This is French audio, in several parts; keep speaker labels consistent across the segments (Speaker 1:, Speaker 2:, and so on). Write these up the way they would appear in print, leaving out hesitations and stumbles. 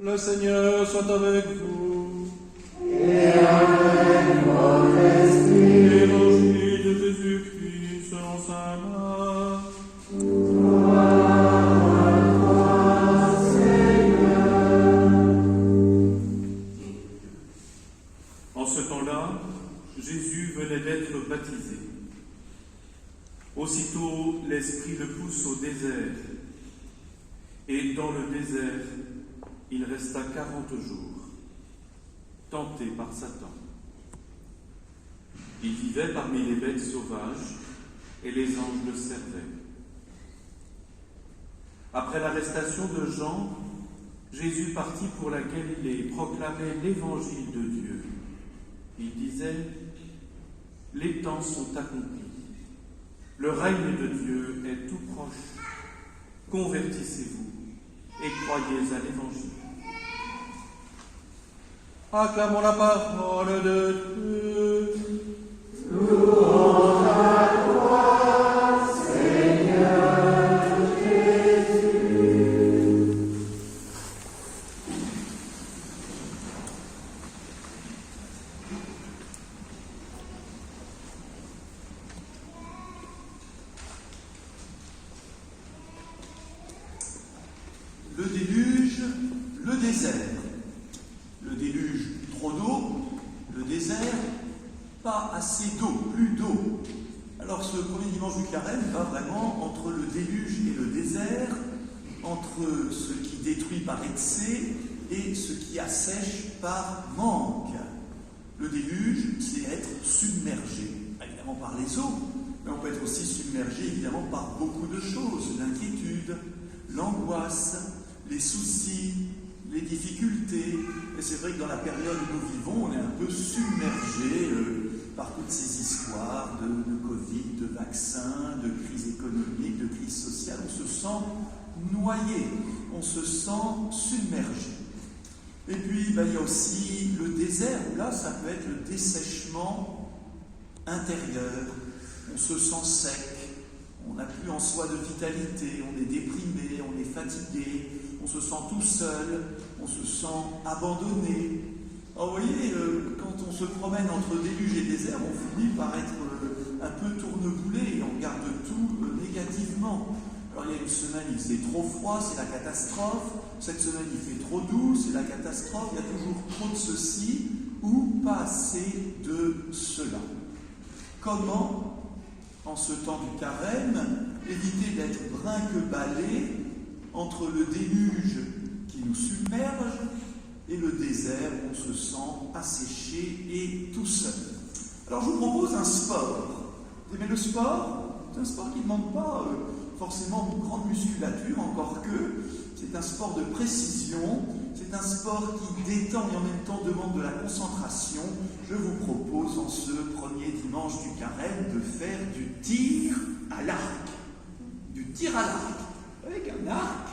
Speaker 1: Le Seigneur soit avec vous.
Speaker 2: Et avec votre esprit.
Speaker 1: Évangile de Jésus-Christ selon saint Marc.
Speaker 2: Gloire à toi, Seigneur.
Speaker 1: En ce temps-là, Jésus venait d'être baptisé. Aussitôt, l'Esprit le pousse au désert. Et dans le désert, il resta 40 jours, tenté par Satan. Il vivait parmi les bêtes sauvages, et les anges le servaient. Après l'arrestation de Jean, Jésus partit pour la Galilée, proclamait l'évangile de Dieu. Il disait: les temps sont accomplis. Le règne de Dieu est tout proche. Convertissez-vous et croyez à l'évangile. Acclamons la parole de Dieu.
Speaker 2: Louange à toi, Seigneur Jésus.
Speaker 3: Le déluge, le désert. Le déluge, trop d'eau. Le désert, pas assez d'eau, plus d'eau. Alors ce premier dimanche du carême va vraiment entre le déluge et le désert, entre ce qui détruit par excès et ce qui assèche par manque. Le déluge, c'est être submergé, évidemment par les eaux, mais on peut être aussi submergé évidemment par beaucoup de choses, l'inquiétude, l'angoisse, les soucis, les difficultés. Et c'est vrai que dans la période où nous vivons, on est un peu submergé par toutes ces histoires de Covid, de vaccins, de crise économique, de crise sociale. On se sent noyé, on se sent submergé. Et puis, il y a aussi le désert, où là, ça peut être le dessèchement intérieur. On se sent sec, on n'a plus en soi de vitalité, on est déprimé, on est fatigué, on se sent tout seul, on se sent abandonné. Alors, vous voyez, quand on se promène entre déluge et désert, on finit par être un peu tourneboulé et on regarde tout négativement. Alors, il y a une semaine, il faisait trop froid, c'est la catastrophe. Cette semaine, il fait trop doux, c'est la catastrophe. Il y a toujours trop de ceci ou pas assez de cela. Comment, en ce temps du carême, éviter d'être brinque-ballé entre le déluge qui nous submerge et le désert où on se sent asséché et tout seul? Alors je vous propose un sport. Vous aimez le sport? C'est un sport qui ne demande pas forcément une grande musculature, encore que c'est un sport de précision, c'est un sport qui détend et en même temps demande de la concentration. Je vous propose en ce premier dimanche du carême de faire du tir à l'arc. Du tir à l'arc, avec un arc,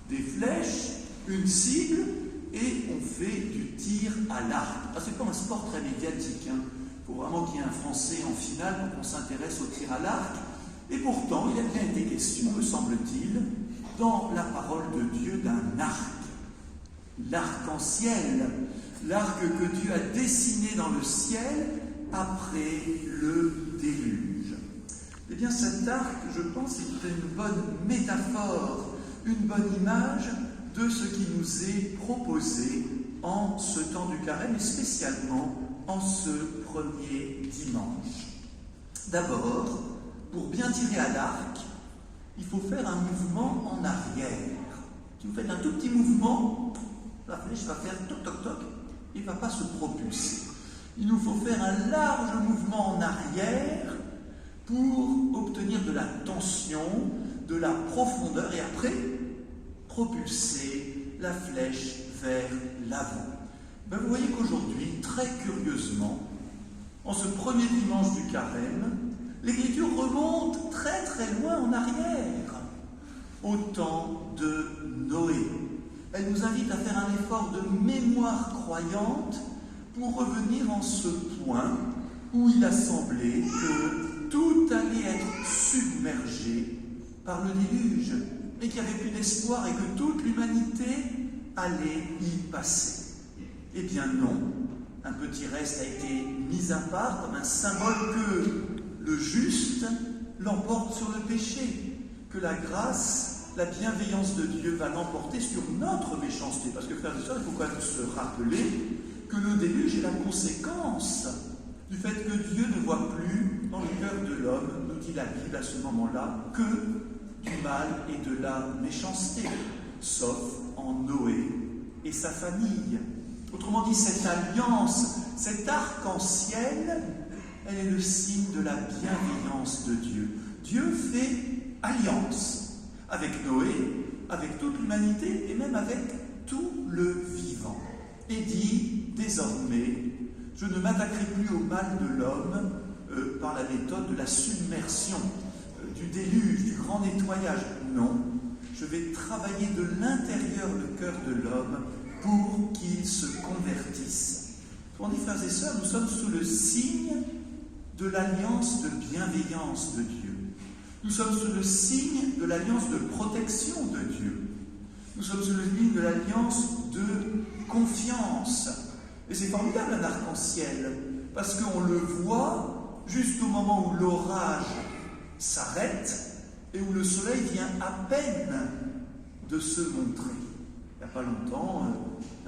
Speaker 3: des flèches, une cible, et on fait du tir à l'arc. Ah, c'est pas un sport très médiatique, hein. Il faut vraiment qu'il y ait un Français en finale pour qu'on s'intéresse au tir à l'arc. Et pourtant, il a bien été question, me semble-t-il, dans la parole de Dieu d'un arc. L'arc-en-ciel, l'arc que Dieu a dessiné dans le ciel après le déluge. Eh bien, cet arc, je pense, est une bonne métaphore, une bonne image de ce qui nous est proposé en ce temps du carême et spécialement en ce premier dimanche. D'abord, pour bien tirer à l'arc, il faut faire un mouvement en arrière. Si vous faites un tout petit mouvement, la flèche va faire toc toc toc et ne va pas se propulser. Il nous faut faire un large mouvement en arrière pour obtenir de la tension, de la profondeur et après propulser la flèche vers l'avant. Vous voyez qu'aujourd'hui, très curieusement, en ce premier dimanche du carême, l'Écriture remonte très très loin en arrière, au temps de Noé. Elle nous invite à faire un effort de mémoire croyante pour revenir en ce point où il a semblé que tout allait être submergé par le déluge, et qu'il n'y avait plus d'espoir et que toute l'humanité allait y passer. Eh bien non, un petit reste a été mis à part comme un symbole que le juste l'emporte sur le péché, que la grâce, la bienveillance de Dieu va l'emporter sur notre méchanceté. Parce que, frères et sœurs, il faut quand même se rappeler que le déluge est la conséquence du fait que Dieu ne voit plus dans le cœur de l'homme, nous dit la Bible à ce moment-là, que du mal et de la méchanceté, sauf en Noé et sa famille. Autrement dit, cette alliance, cet arc-en-ciel, elle est le signe de la bienveillance de Dieu. Dieu fait alliance avec Noé, avec toute l'humanité et même avec tout le vivant. Et dit désormais, je ne m'attaquerai plus au mal de l'homme par la méthode de la submersion, du déluge, du grand nettoyage. Non, je vais travailler de l'intérieur le cœur de l'homme pour qu'il se convertisse. On dit, frères et sœurs, nous sommes sous le signe de l'alliance de bienveillance de Dieu. Nous sommes sous le signe de l'alliance de protection de Dieu. Nous sommes sous le signe de l'alliance de confiance. Et c'est formidable un arc-en-ciel, parce qu'on le voit juste au moment où l'orage s'arrête et où le soleil vient à peine de se montrer. Il n'y a pas longtemps,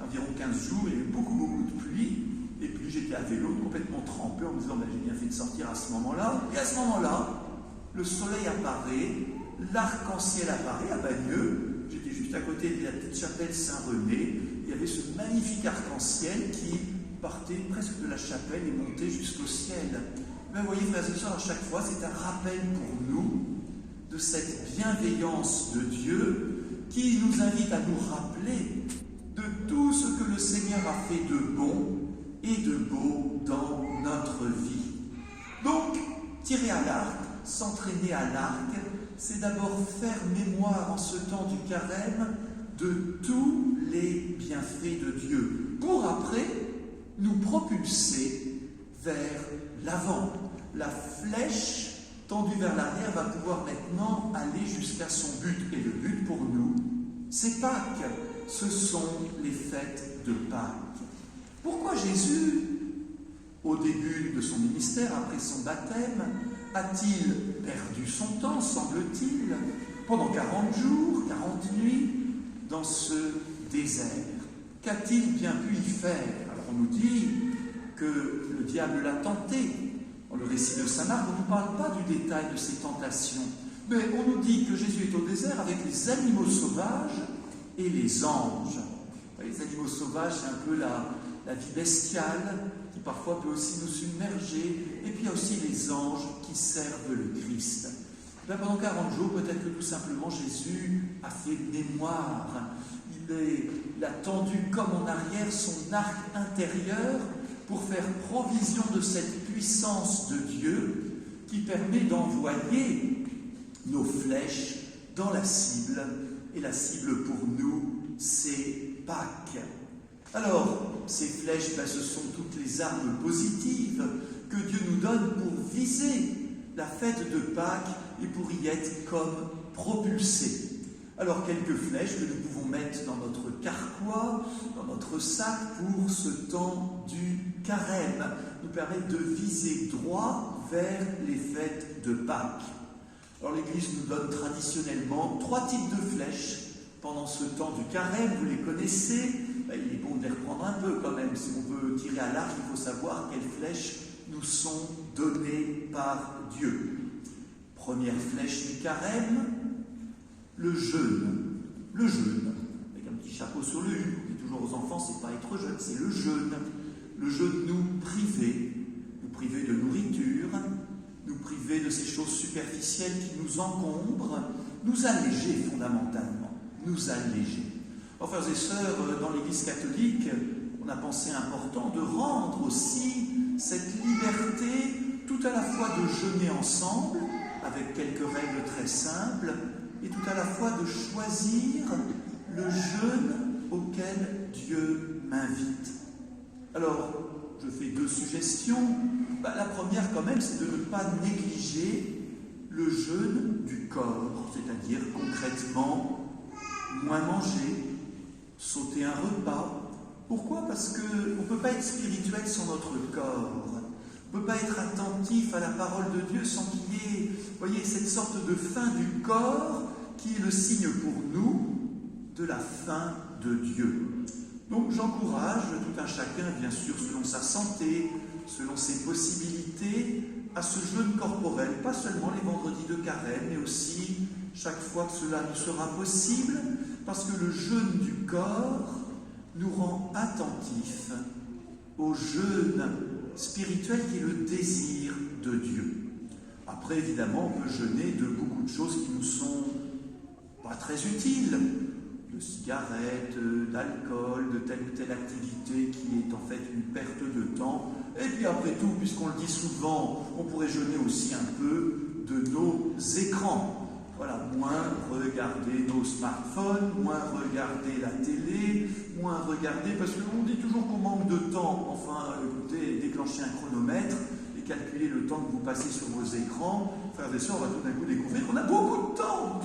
Speaker 3: environ 15 jours, il y a eu beaucoup de pluie, et puis j'étais à vélo, complètement trempé, en me disant j'ai bien fait de sortir à ce moment-là. Et à ce moment-là, le soleil apparaît, l'arc-en-ciel apparaît à Bagneux. J'étais juste à côté de la petite chapelle Saint-René. Il y avait ce magnifique arc-en-ciel qui partait presque de la chapelle et montait jusqu'au ciel. Mais vous voyez, frères et sœurs, à chaque fois, c'est un rappel pour nous de cette bienveillance de Dieu qui nous invite à nous rappeler de tout ce que le Seigneur a fait de bon et de beau dans notre vie. Donc, tirer à l'arc, s'entraîner à l'arc, c'est d'abord faire mémoire en ce temps du carême de tous les bienfaits de Dieu, pour après nous propulser vers l'avant. La flèche tendue vers l'arrière va pouvoir maintenant aller jusqu'à son but. Et le but pour nous, c'est Pâques. Ce sont les fêtes de Pâques. Pourquoi Jésus, au début de son ministère, après son baptême, a-t-il perdu son temps, semble-t-il, pendant 40 jours, 40 nuits, dans ce désert? Qu'a-t-il bien pu y faire? Alors on nous dit que le diable l'a tenté. Dans le récit de Saint Marc, on ne nous parle pas du détail de ses tentations, mais on nous dit que Jésus est au désert avec les animaux sauvages et les anges. Les animaux sauvages, c'est un peu la vie bestiale, qui parfois peut aussi nous submerger, et puis il y a aussi les anges qui servent le Christ. Bien, pendant 40 jours, peut-être que tout simplement Jésus a fait mémoire. Il a tendu comme en arrière son arc intérieur pour faire provision de cette puissance de Dieu qui permet d'envoyer nos flèches dans la cible. Et la cible pour nous, c'est Pâques. Alors, ces flèches, ce sont toutes les armes positives que Dieu nous donne pour viser la fête de Pâques et pour y être comme propulsés. Alors, quelques flèches que nous pouvons mettre dans notre carquois, dans notre sac pour ce temps du carême, nous permettent de viser droit vers les fêtes de Pâques. Alors, l'Église nous donne traditionnellement 3 types de flèches pendant ce temps du carême, vous les connaissez. Il est bon de les reprendre un peu quand même. Si on veut tirer à l'arc, il faut savoir quelles flèches nous sont données par Dieu. Première flèche du carême, le jeûne. Le jeûne, avec un petit chapeau sur le hue. On dit toujours aux enfants, c'est pas être jeune, c'est le jeûne. Le jeûne nous priver de nourriture, nous priver de ces choses superficielles qui nous encombrent, nous alléger fondamentalement, nous alléger. Alors, frères et sœurs, dans l'Église catholique, on a pensé important de rendre aussi cette liberté tout à la fois de jeûner ensemble, avec quelques règles très simples, et tout à la fois de choisir le jeûne auquel Dieu m'invite. Alors, je fais 2 suggestions. La première, quand même, c'est de ne pas négliger le jeûne du corps, c'est-à-dire concrètement moins manger, sauter un repas. Pourquoi? Parce qu'on ne peut pas être spirituel sans notre corps. On ne peut pas être attentif à la parole de Dieu sans qu'il y ait, voyez, cette sorte de faim du corps qui est le signe pour nous de la faim de Dieu. Donc j'encourage tout un chacun, bien sûr, selon sa santé, selon ses possibilités, à ce jeûne corporel, pas seulement les vendredis de carême, mais aussi chaque fois que cela nous sera possible, parce que le jeûne du corps nous rend attentifs au jeûne spirituel qui est le désir de Dieu. Après, évidemment, on peut jeûner de beaucoup de choses qui nous sont pas très utiles, de cigarettes, d'alcool, de telle ou telle activité qui est en fait une perte de temps. Et puis après tout, puisqu'on le dit souvent, on pourrait jeûner aussi un peu de nos écrans. Voilà, moins regarder nos smartphones, moins regarder la télé, moins regarder, parce qu'on dit toujours qu'on manque de temps. Enfin, écoutez, déclencher un chronomètre et calculer le temps que vous passez sur vos écrans. Frères et sœurs, on va tout d'un coup découvrir qu'on a beaucoup de temps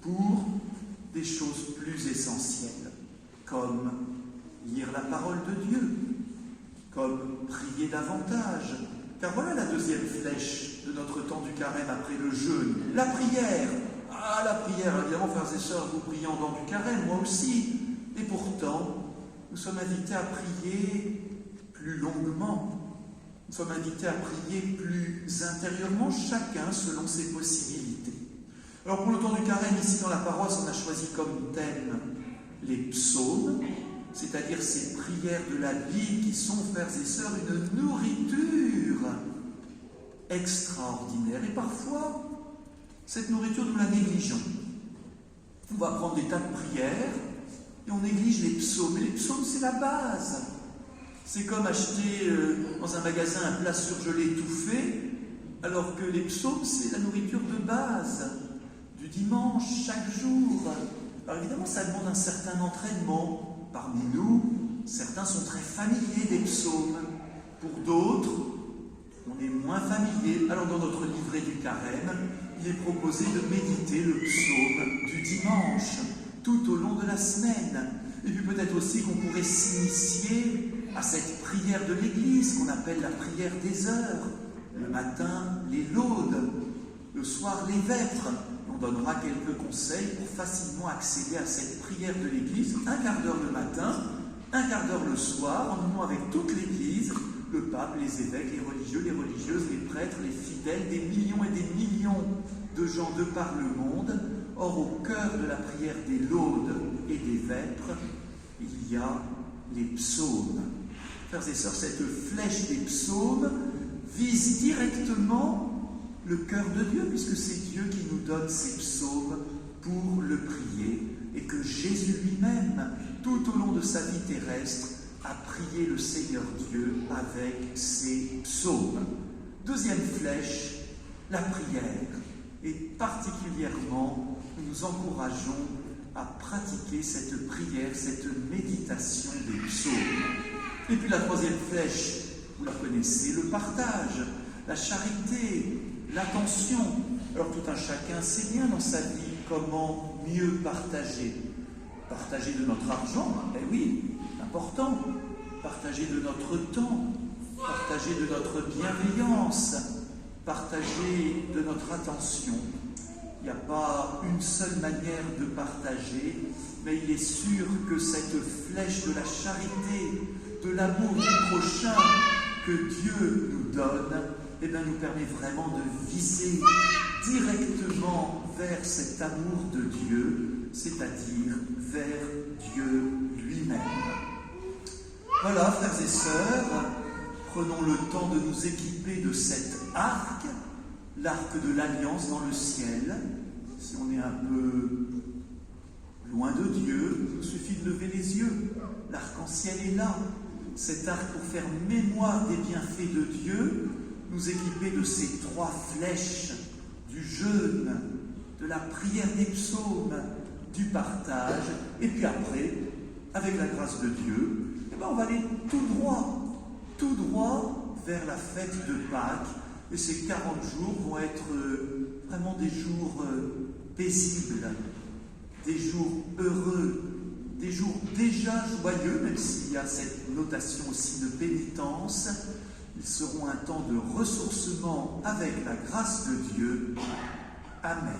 Speaker 3: pour des choses plus essentielles, comme lire la parole de Dieu, comme prier davantage. Car voilà la deuxième flèche de notre temps du carême après le jeûne, la prière. Ah, la prière, évidemment, frères et sœurs, vous priez en dehors du carême, moi aussi. Et pourtant, nous sommes invités à prier plus longuement. Nous sommes invités à prier plus intérieurement, chacun selon ses possibilités. Alors pour le temps du carême, ici dans la paroisse, on a choisi comme thème les psaumes, c'est-à-dire ces prières de la Bible qui sont, frères et sœurs, une nourriture extraordinaire. Et parfois, cette nourriture, nous la négligeons. On va prendre des tas de prières et on néglige les psaumes. Et les psaumes, c'est la base. C'est comme acheter dans un magasin un plat surgelé tout fait, alors que les psaumes, c'est la nourriture de base du dimanche, chaque jour. Alors évidemment, ça demande un certain entraînement. Parmi nous, certains sont très familiers des psaumes. Pour d'autres, on est moins familier. Alors dans notre livret du carême, il est proposé de méditer le psaume du dimanche, tout au long de la semaine. Et puis peut-être aussi qu'on pourrait s'initier à cette prière de l'Église qu'on appelle la prière des heures. Le matin, les laudes, le soir, les vêpres. On donnera quelques conseils pour facilement accéder à cette prière de l'Église, un quart d'heure le matin, un quart d'heure le soir, en union avec toute l'Église, le pape, les évêques, les religieux, les religieuses, les prêtres, les fidèles, des millions et des millions de gens de par le monde. Or, au cœur de la prière des laudes et des vêpres, il y a les psaumes. Frères et sœurs, cette flèche des psaumes vise directement le cœur de Dieu, puisque c'est Dieu qui nous donne ces psaumes pour le prier, et que Jésus lui-même, tout au long de sa vie terrestre, a prié le Seigneur Dieu avec ces psaumes. Deuxième flèche, la prière. Et particulièrement, nous nous encourageons à pratiquer cette prière, cette méditation des psaumes. Et puis la troisième flèche, vous la connaissez, le partage, la charité, l'attention. Alors tout un chacun sait bien dans sa vie comment mieux partager. Partager de notre argent, eh oui, important. Partager de notre temps, partager de notre bienveillance, partager de notre attention. Il n'y a pas une seule manière de partager, mais il est sûr que cette flèche de la charité, de l'amour du prochain que Dieu nous donne, eh bien, nous permet vraiment de viser directement vers cet amour de Dieu, c'est-à-dire vers Dieu lui-même. Voilà, frères et sœurs, prenons le temps de nous équiper de cet arc, l'arc de l'Alliance dans le ciel. Si on est un peu loin de Dieu, il suffit de lever les yeux. L'arc-en-ciel est là. Cet arc pour faire mémoire des bienfaits de Dieu, nous équiper de ces trois flèches du jeûne, de la prière des psaumes, du partage, et puis après, avec la grâce de Dieu, eh bien on va aller tout droit vers la fête de Pâques, et ces 40 jours vont être vraiment des jours paisibles, des jours heureux, des jours déjà joyeux, même s'il y a cette notation aussi de pénitence. Ils seront un temps de ressourcement avec la grâce de Dieu. Amen.